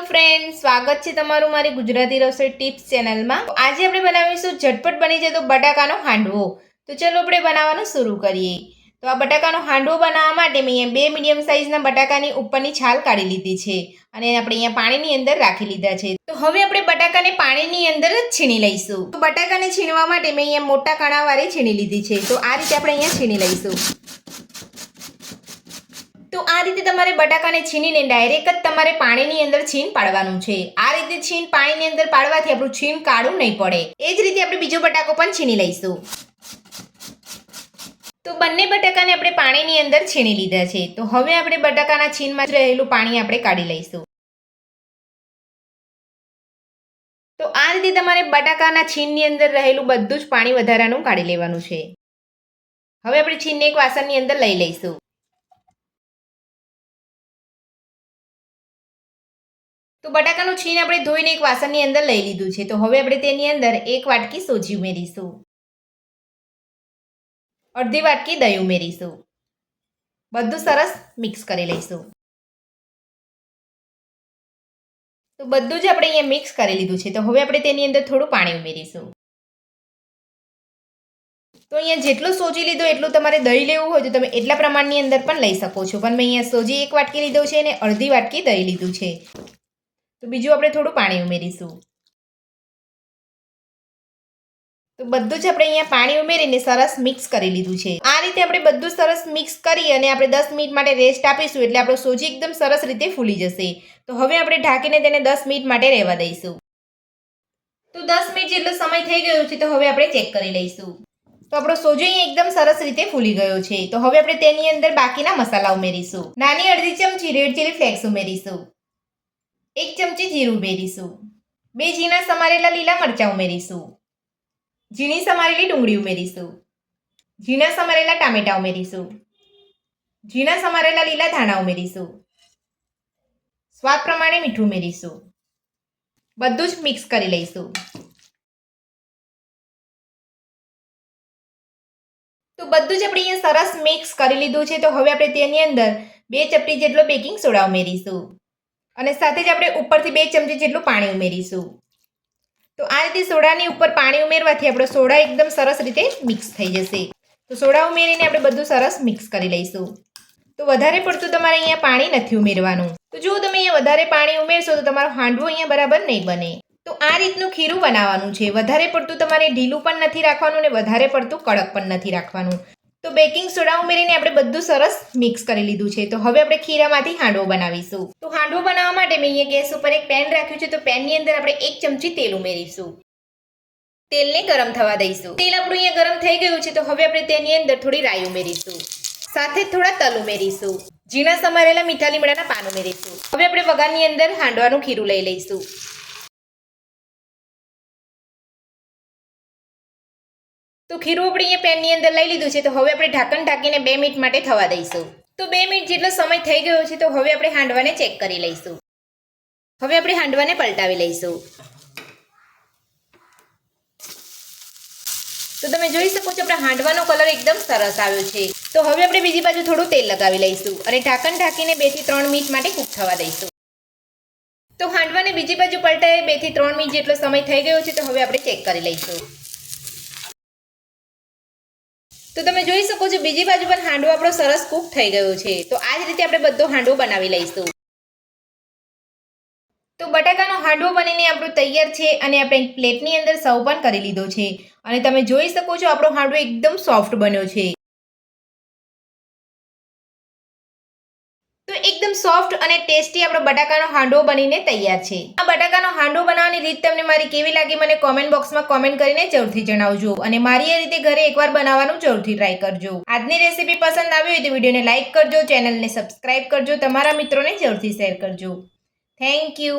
Friends, સ્વાગત છે તમારું મારી ગુજરાતી રસોઈ ટિપ્સ ચેનલમાં। આજે આપણે બનાવીશું ઝટપટ બની જતો બટાકાનો હાંડવો। તો ચલો આપણે બનાવવાનું શરૂ કરીએ। તો આ બટાકાનો હાંડવો બનાવવા માટે મેં અહીંયા 2 મીડિયમ સાઇઝના બટાકાની ઉપરની છાલ કાઢી લીધી છે અને આપણે અહીંયા પાણીની અંદર રાખી લીધા છે। તો હવે આપણે બટાકાને પાણીની અંદર જ છીણી લઈશું। તો બટાકાને છીણવા માટે મેં અહીંયા મોટા કાણાવાળી છીણી લીધી છે। તો આ રીતે આપણે અહીંયા છીણી લઈશું। તો આ રીતે તમારે બટાકાને છીણીને ડાયરેક્ટ જ તમારે પાણીની અંદર છીણ પાડવાનું છે। આ રીતે છીણ પાણીની અંદર પાડવાથી આપણું છીણ કાળું નહીં પડે। એ જ રીતે આપણે બીજો બટાકો પણ છીણી લઈશું। તો બંને બટાકાને આપણે પાણીની અંદર છીણી લીધા છે। તો હવે આપણે બટાકાના છીણમાં રહેલું પાણી આપણે કાઢી લઈશું। તો આ રીતે તમારે બટાકાના છીણની અંદર રહેલું બધું જ પાણી વધારાનું કાઢી લેવાનું છે। હવે આપણે છીણને એક વાસણની અંદર લઈ લઈશું। તો બટાકાનું છીણ આપણે ધોઈને એક વાસણની અંદર લઈ લીધું છે। તો હવે આપણે તેની અંદર 1 વાટકી સોજી ઉમેરીશું, અડધી વાટકી દહીં ઉમેરીશું, બધું સરસ મિક્સ કરી લઈશું। તો બધું જ આપણે અહીંયા મિક્સ કરી લીધું છે। તો હવે આપણે તેની અંદર થોડું પાણી ઉમેરીશું। તો અહીંયા જેટલું સોજી લીધો એટલું તમારે દહીં લેવું હોય તો તમે એટલા પ્રમાણની અંદર પણ લઈ શકો છો, પણ મેં અહીંયા સોજી 1 વાટકી લીધો છે અને અડધી વાટકી દહીં લીધું છે। તો બીજું આપણે થોડું પાણી ઉમેરીશું। તો બધું જ આપણે અહીંયા પાણી ઉમેરીને સરસ મિક્સ કરી લીધું છે। આ રીતે આપણે બધું સરસ મિક્સ કરી અને આપણે 10 મિનિટ માટે રેસ્ટ આપીશું, એટલે આપણો સોજી એકદમ સરસ રીતે ફૂલી જશે। તો હવે આપણે ઢાંકીને તેને 10 મિનિટ માટે રહેવા દઈશું। તો 10 મિનિટ જેટલો સમય થઈ ગયો છે। તો હવે આપણે ચેક કરી લઈશું। તો આપણો સોજો અહીંયા એકદમ સરસ રીતે ફૂલી ગયો છે। તો હવે આપણે તેની અંદર બાકીના મસાલા ઉમેરીશું। નાની અડધી ચમચી રેડ ચીલી ફ્લેક્સ ઉમેરીશું, 1 ચમચી જીરું ઉમેરીશું, 2 ઝીણા સમારેલા લીલા મરચાં ઉમેરીશું, ઝીણી સમારેલી ડુંગળી ઉમેરીશું, ઝીણા સમારેલા ટામેટાં ઉમેરીશું, ઝીણા સમારેલા લીલા ધાણા ઉમેરીશું, સ્વાદ પ્રમાણે મીઠું ઉમેરીશું, બધું જ મિક્સ કરી લઈશું। તો બધું જ આપણે અહીંયા સરસ મિક્સ કરી લીધું છે। તો હવે આપણે તેની અંદર 2 ચપટી જેટલો બેકિંગ સોડા ઉમેરીશું અને સાથે જ આપણે ઉપરથી 2 ચમચી જેટલું પાણી ઉમેરીશું। તો આ રીતે સોડાની ઉપર પાણી ઉમેરવાથી આપણો સોડા એકદમ સરસ રીતે મિક્સ થઈ જશે। તો સોડા ઉમેરીને આપણે બધું સરસ મિક્સ કરી લઈશું। તો વધારે પડતું તમારે અહીંયા પાણી નથી ઉમેરવાનું। તો જો તમે અહીંયા વધારે પાણી ઉમેરશો તો તમારો હાંડવો અહીંયા બરાબર નહીં બને। તો આ રીતનું ખીરું બનાવવાનું છે। વધારે પડતું તમારે ઢીલું પણ નથી રાખવાનું અને વધારે પડતું કડક પણ નથી રાખવાનું। તો બેકિંગ સોડા ઉમેરીને આપણે બધું સરસ મિક્સ કરી લીધું છે। તો હવે આપણે ખીરામાંથી હાંડવો બનાવીશું। તો હાંડવો બનાવવા માટે મેં અહીંયા ગેસ ઉપર એક પેન રાખ્યું છે। તો પેનની અંદર આપણે 1 ચમચી તેલ ઉમેરીશું, તેલને ગરમ થવા દઈશું। તેલ આપણું અહીંયા ગરમ થઈ ગયું છે। તો હવે આપણે તેની અંદર થોડી રાઈ ઉમેરીશું, સાથે થોડા તલ ઉમેરીશું, ઝીણા સમારેલા મીઠા લીમડાના પાન ઉમેરીશું। હવે આપણે વઘારની અંદર હાંડવાનું ખીરું લઈ લઈશું। તો ખીરું આપણે અહીંયા પેનની અંદર લઈ લીધું છે। તો હવે આપણે ઢાંકણ ઢાંકીને 2 મિનિટ માટે થવા દઈશું। તો 2 મિનિટ જેટલો સમય થઈ ગયો છે। તો હવે આપણે હાંડવાને ચેક કરી લઈશું। હવે આપણે હાંડવાને પલટાવી લઈશું। તો તમે જોઈ શકો છો આપણા હાંડવાનો કલર એકદમ સરસ આવ્યો છે। તો હવે આપણે બીજી બાજુ થોડું તેલ લગાવી લઈશું અને ઢાંકણ ઢાંકીને 2 થી 3 મિનિટ માટે કૂક થવા દઈશું। તો હાંડવાને બીજી બાજુ પલટાવી 2 થી 3 મિનિટ જેટલો સમય થઈ ગયો છે। તો હવે આપણે ચેક કરી લઈશું। તો તમે જોઈ શકો છો બીજી બાજુ પર હાંડવો આપણો સરસ કૂક થઈ ગયો છે। તો આ જ રીતે આપણે બધો હાંડવો બનાવી લઈશું। તો બટાકાનો હાંડવો બનીને આપણો તૈયાર છે અને આપણે પ્લેટની અંદર સર્વ પણ કરી લીધો છે અને તમે જોઈ શકો છો આપણો હાંડવો એકદમ સોફ્ટ બન્યો છે। તો એકદમ સોફ્ટ અને ટેસ્ટી આપણો બટાકાનો હાંડવો બનીને તૈયાર છે। આ બટાકાનો હાંડવો બનાવવાની રીત તમને મારી કેવી લાગી મને કોમેન્ટ બોક્સમાં કોમેન્ટ કરીને જરૂરથી જણાવજો અને મારી આ રીતે ઘરે એકવાર બનાવવાનું જરૂરથી ટ્રાય કરજો। આજની રેસીપી પસંદ આવી હોય તો વિડીયોને લાઇક કરજો, ચેનલને સબસ્ક્રાઇબ કરજો, તમારા મિત્રોને જરૂરથી શેર કરજો। Thank you.